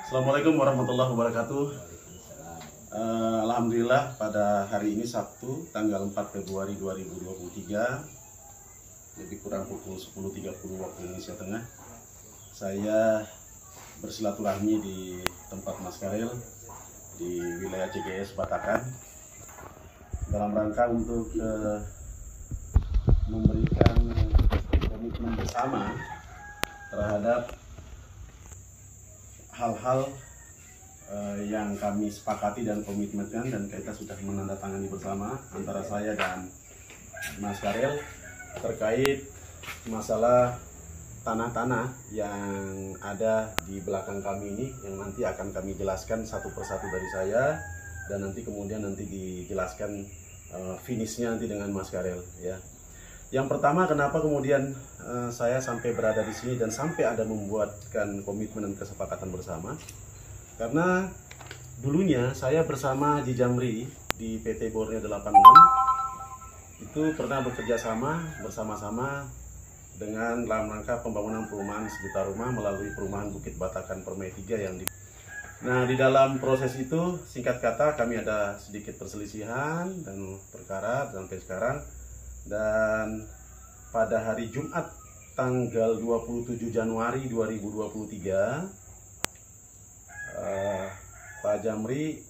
Assalamualaikum warahmatullahi wabarakatuh. Alhamdulillah pada hari ini Sabtu tanggal 4 Februari 2023 lebih kurang pukul 10.30 waktu Indonesia Tengah, saya bersilaturahmi di tempat Mas Karel di wilayah CGS Batakan dalam rangka untuk memberikan komitmen bersama terhadap hal-hal yang kami sepakati dan komitmenkan, dan kita sudah menandatangani bersama antara saya dan Mas Karel terkait masalah tanah-tanah yang ada di belakang kami ini, yang nanti akan kami jelaskan satu persatu dari saya, dan nanti kemudian dijelaskan finishnya nanti dengan Mas Karel ya. Yang pertama, kenapa kemudian saya sampai berada di sini dan sampai ada membuatkan komitmen dan kesepakatan bersama? Karena dulunya saya bersama Haji Jamri di PT Borneo 86 itu pernah bekerja bersama-sama dengan dalam rangka pembangunan perumahan sejuta rumah melalui perumahan Bukit Batakan Permai 3 yang di. Nah, di dalam proses itu singkat kata kami ada sedikit perselisihan dan perkara sampai sekarang. Dan pada hari Jumat tanggal 27 Januari 2023 Pak Jamri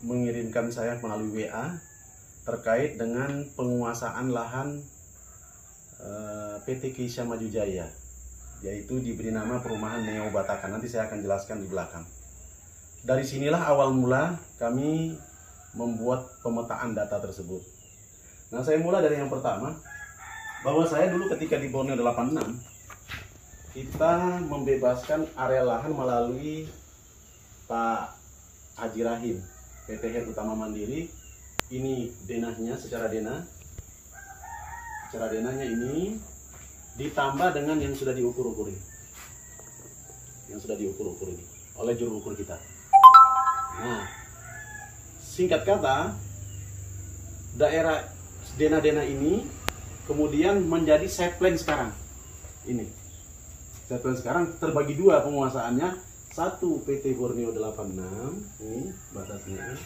mengirimkan saya melalui WA terkait dengan penguasaan lahan PT Keisha Maju Jaya, yaitu diberi nama Perumahan Neo Batakan. Nanti saya akan jelaskan di belakang. Dari sinilah awal mula kami membuat pemetaan data tersebut. Nah, saya mulai dari yang pertama, bahwa saya dulu ketika di Borneo 86 kita membebaskan area lahan melalui Pak Haji Rahim, PT Head Utama Mandiri. Ini denahnya secara denahnya ini ditambah dengan yang sudah diukur-ukur ini, oleh juru ukur kita. Nah, singkat kata, daerah denah-denah ini kemudian menjadi site plan sekarang. Ini site plan sekarang terbagi dua penguasaannya. Satu PT Borneo 86, ini batasnya.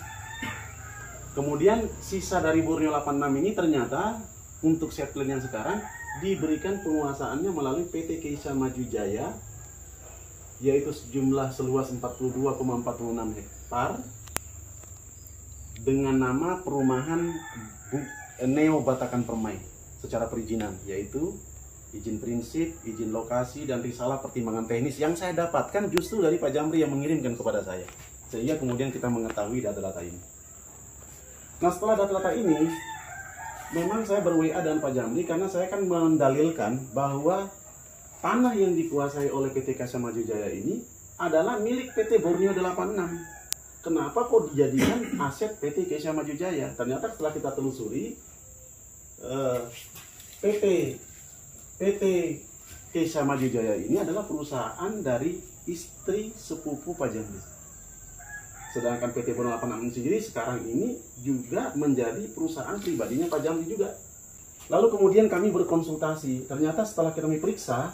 Kemudian sisa dari Borneo 86 ini ternyata untuk site plan yang sekarang diberikan penguasaannya melalui PT Keisha Maju Jaya, yaitu sejumlah seluas 42,46 hektar dengan nama Perumahan Neo Batakan Permai secara perizinan, yaitu izin prinsip, izin lokasi, dan risalah pertimbangan teknis yang saya dapatkan justru dari Pak Jamri yang mengirimkan kepada saya, sehingga kemudian kita mengetahui data-data ini. Nah, setelah data-data ini memang saya ber-WA dengan Pak Jamri karena saya kan mendalilkan bahwa tanah yang dikuasai oleh PT Keisha Maju Jaya ini adalah milik PT Borneo 86. Kenapa kok dijadikan aset PT Keisha Maju Jaya? Ternyata setelah kita telusuri, PT Keisha Maju Jaya ini adalah perusahaan dari istri sepupu Pak Jamri. Sedangkan PT Borneo 86 sendiri sekarang ini juga menjadi perusahaan pribadinya Pak Jamri juga. Lalu kemudian kami berkonsultasi. Ternyata setelah kami periksa,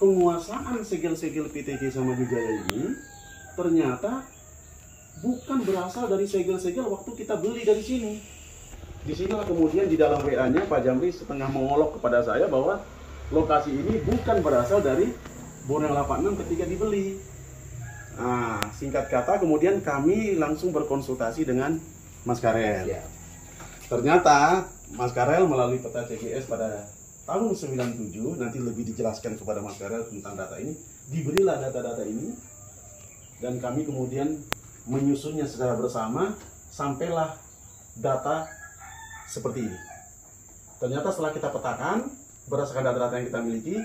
penguasaan segel-segel PT Keisha Maju Jaya ini ternyata bukan berasal dari segel-segel waktu kita beli dari sini. Di sinilah kemudian di dalam WA-nya Pak Jamri setengah mengolok kepada saya bahwa lokasi ini bukan berasal dari Borneo 86 ketika dibeli. Nah, singkat kata kemudian kami langsung berkonsultasi dengan Mas Karel. Ya. Ternyata Mas Karel melalui peta CGS pada tahun 97, nanti lebih dijelaskan kepada Mas Karel tentang data ini, diberilah data-data ini, dan kami kemudian menyusunnya secara bersama, sampailah data seperti ini. Ternyata setelah kita petakan berdasarkan data-data yang kita miliki,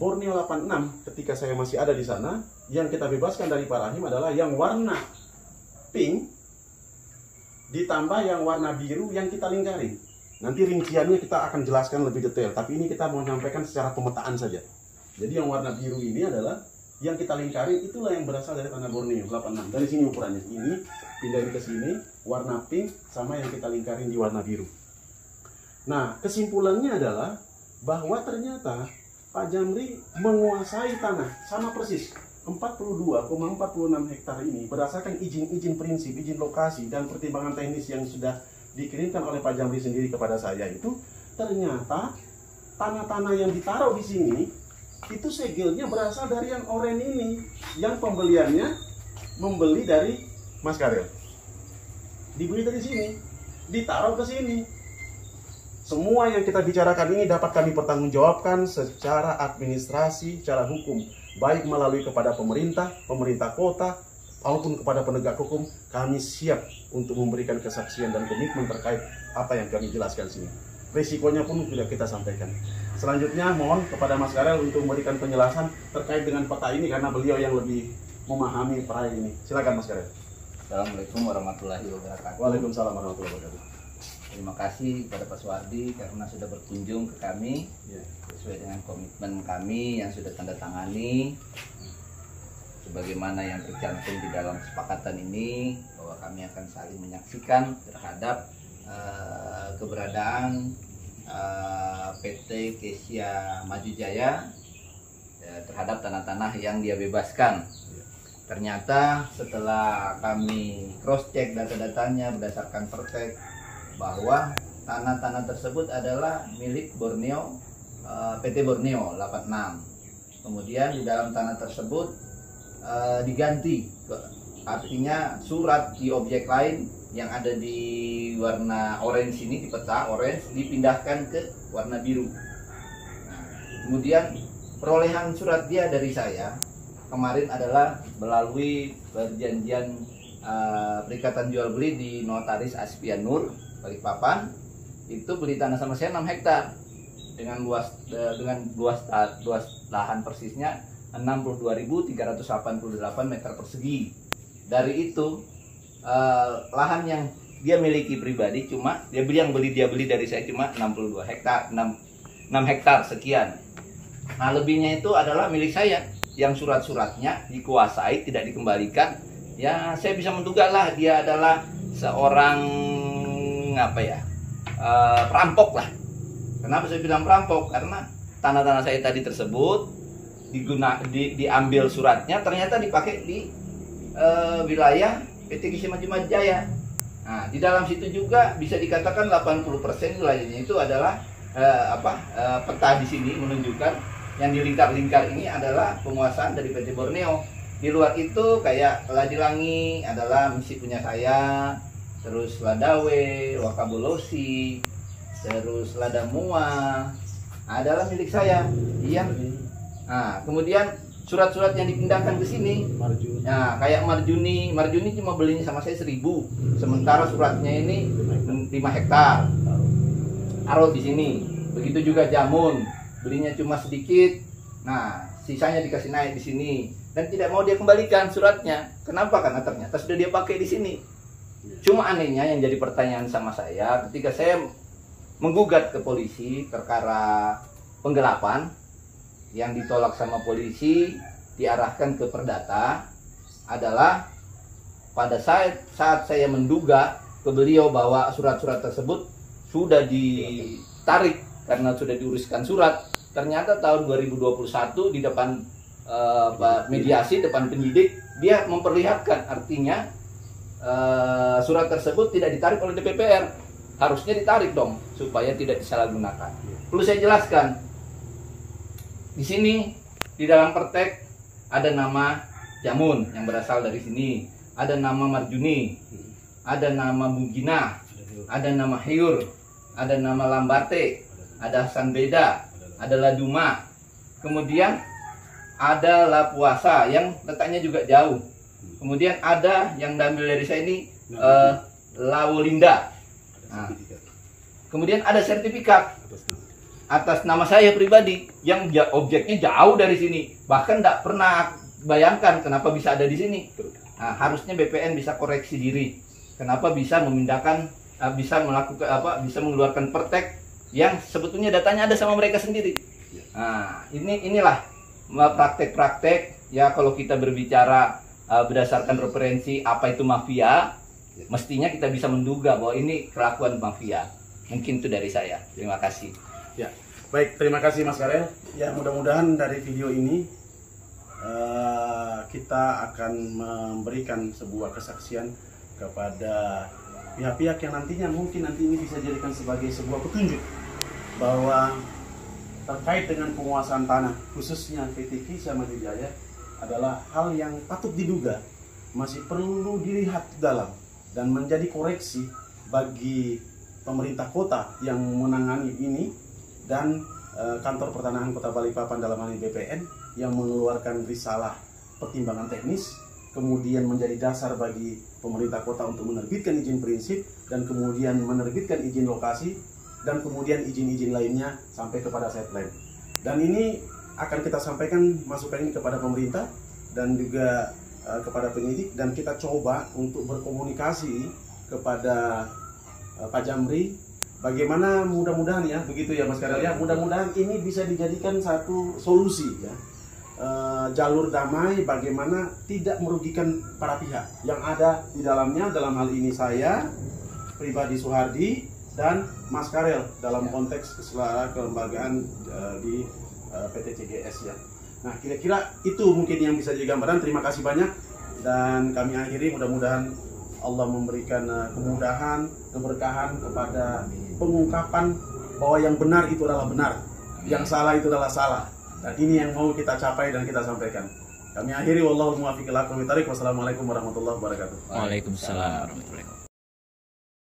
Borneo 86 ketika saya masih ada di sana, yang kita bebaskan dari Pak Rahim adalah yang warna pink ditambah yang warna biru yang kita lingkari. Nanti rinciannya kita akan jelaskan lebih detail, tapi ini kita mau menyampaikan secara pemetaan saja. Jadi yang warna biru ini adalah yang kita lingkari, itulah yang berasal dari tanah Borneo 86. Dari sini ukurannya, ini pindahin ke sini, warna pink sama yang kita lingkarin di warna biru. Nah, kesimpulannya adalah bahwa ternyata Pak Jamri menguasai tanah sama persis 42,46 hektar ini berdasarkan izin prinsip, izin lokasi, dan pertimbangan teknis yang sudah dikirimkan oleh Pak Jamri sendiri kepada saya itu, ternyata tanah-tanah yang ditaruh di sini itu segelnya berasal dari yang oren ini, yang pembeliannya membeli dari Mas Karel. Dibeli dari sini, ditaruh ke sini. Semua yang kita bicarakan ini dapat kami pertanggungjawabkan secara administrasi, secara hukum, baik melalui kepada pemerintah kota, maupun kepada penegak hukum. Kami siap untuk memberikan kesaksian dan komitmen terkait apa yang kami jelaskan sini. Risikonya pun sudah kita sampaikan. Selanjutnya mohon kepada Mas Karel untuk memberikan penjelasan terkait dengan peta ini, karena beliau yang lebih memahami proyek ini. Silakan Mas Karel. Assalamualaikum warahmatullahi wabarakatuh. Waalaikumsalam warahmatullahi wabarakatuh. Terima kasih kepada Pak Suwardi karena sudah berkunjung ke kami sesuai dengan komitmen kami yang sudah tanda tangani, sebagaimana yang tercantum di dalam kesepakatan ini, bahwa kami akan saling menyaksikan terhadap keberadaan PT Kesia Maju Jaya terhadap tanah-tanah yang dia bebaskan. Ternyata setelah kami cross check data-datanya berdasarkan pertek, bahwa tanah-tanah tersebut adalah milik Borneo, PT Borneo 86. Kemudian di dalam tanah tersebut diganti, artinya surat di objek lain yang ada di warna orange ini, di peta orange, dipindahkan ke warna biru. Nah, kemudian perolehan surat dia dari saya kemarin adalah melalui perjanjian perikatan jual beli di Notaris Aspian Nur Balikpapan. Itu beli tanah sama saya 6 hektar dengan luas lahan persisnya 62.388 meter persegi. Dari itu lahan yang dia miliki pribadi cuma dia beli dari saya cuma 62 hektar, 6 hektar sekian. Nah, lebihnya itu adalah milik saya yang surat-suratnya dikuasai, tidak dikembalikan. Ya, saya bisa menduga lah dia adalah seorang perampok lah. Kenapa saya bilang perampok? Karena tanah-tanah saya tadi tersebut diambil suratnya, ternyata dipakai di wilayah PT Kesia Maju Jaya. Nah, di dalam situ juga bisa dikatakan 80% wilayahnya itu adalah peta di sini menunjukkan yang di lingkar-lingkar ini adalah penguasaan dari PT Borneo. Di luar itu kayak Ladilangi adalah misi punya saya, terus Ladawe, Wakabolosi, terus Ladamua adalah milik saya. Iya. Nah, kemudian surat-surat yang dipindahkan ke sini, nah kayak Marjuni cuma belinya sama saya 1.000, sementara suratnya ini 5 hektar. Taruh di sini. Begitu juga Jamun, belinya cuma sedikit. Nah, sisanya dikasih naik di sini dan tidak mau dia kembalikan suratnya. Kenapa? Karena ternyata sudah dia pakai di sini. Cuma anehnya yang jadi pertanyaan sama saya ketika saya menggugat ke polisi perkara penggelapan yang ditolak sama polisi, diarahkan ke Perdata, adalah pada saat saya menduga ke beliau bahwa surat-surat tersebut sudah ditarik karena sudah diuruskan surat. Ternyata tahun 2021 di depan mediasi, depan penyidik, dia memperlihatkan, artinya surat tersebut tidak ditarik oleh DPPR. Harusnya ditarik dong supaya tidak disalahgunakan. Perlu saya jelaskan, di sini di dalam pertek ada nama Jamun yang berasal dari sini, ada nama Marjuni, ada nama Mugina, ada nama Hyur, ada nama Lambarte, ada Sanbeda, ada Laduma, kemudian ada Lapuasa yang letaknya juga jauh. Kemudian ada yang diambil dari saya ini Lawolinda. Nah, kemudian ada sertifikat atas nama saya pribadi yang objeknya jauh dari sini. Bahkan tidak pernah bayangkan kenapa bisa ada di sini. Nah, harusnya BPN bisa koreksi diri. Kenapa bisa memindahkan, bisa melakukan bisa mengeluarkan pertek yang sebetulnya datanya ada sama mereka sendiri. Nah, inilah praktek-praktek ya. Kalau kita berbicara berdasarkan referensi apa itu mafia, mestinya kita bisa menduga bahwa ini kelakuan mafia. Mungkin itu dari saya. Terima kasih. Ya, baik, terima kasih Mas Karel. Ya, mudah-mudahan dari video ini kita akan memberikan sebuah kesaksian kepada pihak-pihak yang nantinya mungkin nanti ini bisa dijadikan sebagai sebuah petunjuk bahwa terkait dengan penguasaan tanah khususnya PT Kisah Maju Jaya adalah hal yang patut diduga masih perlu dilihat dalam dan menjadi koreksi bagi pemerintah kota yang menangani ini dan kantor pertanahan Kota Balikpapan dalam hal ini BPN yang mengeluarkan risalah pertimbangan teknis, kemudian menjadi dasar bagi pemerintah kota untuk menerbitkan izin prinsip dan kemudian menerbitkan izin lokasi dan kemudian izin-izin lainnya sampai kepada site plan. Dan ini akan kita sampaikan masukan ini kepada pemerintah dan juga kepada penyidik, dan kita coba untuk berkomunikasi kepada Pak Jamri bagaimana mudah-mudahan ya begitu ya Mas Karel ya, mudah-mudahan ini bisa dijadikan satu solusi ya. Jalur damai bagaimana tidak merugikan para pihak yang ada di dalamnya, dalam hal ini saya pribadi Suhardi dan Mas Karel dalam konteks kelembagaan di PT CGS ya. Nah, kira-kira itu mungkin yang bisa jadi gambaran. Terima kasih banyak dan kami akhiri, mudah-mudahan Allah memberikan kemudahan, keberkahan kepada pengungkapan bahwa yang benar itu adalah benar, yang salah itu adalah salah. Dan ini yang mau kita capai dan kita sampaikan. Kami akhiri, wallahu muwaffiq ila aqwamit thariq. Wassalamualaikum warahmatullahi wabarakatuh. Waalaikumsalam warahmatullahi wabarakatuh.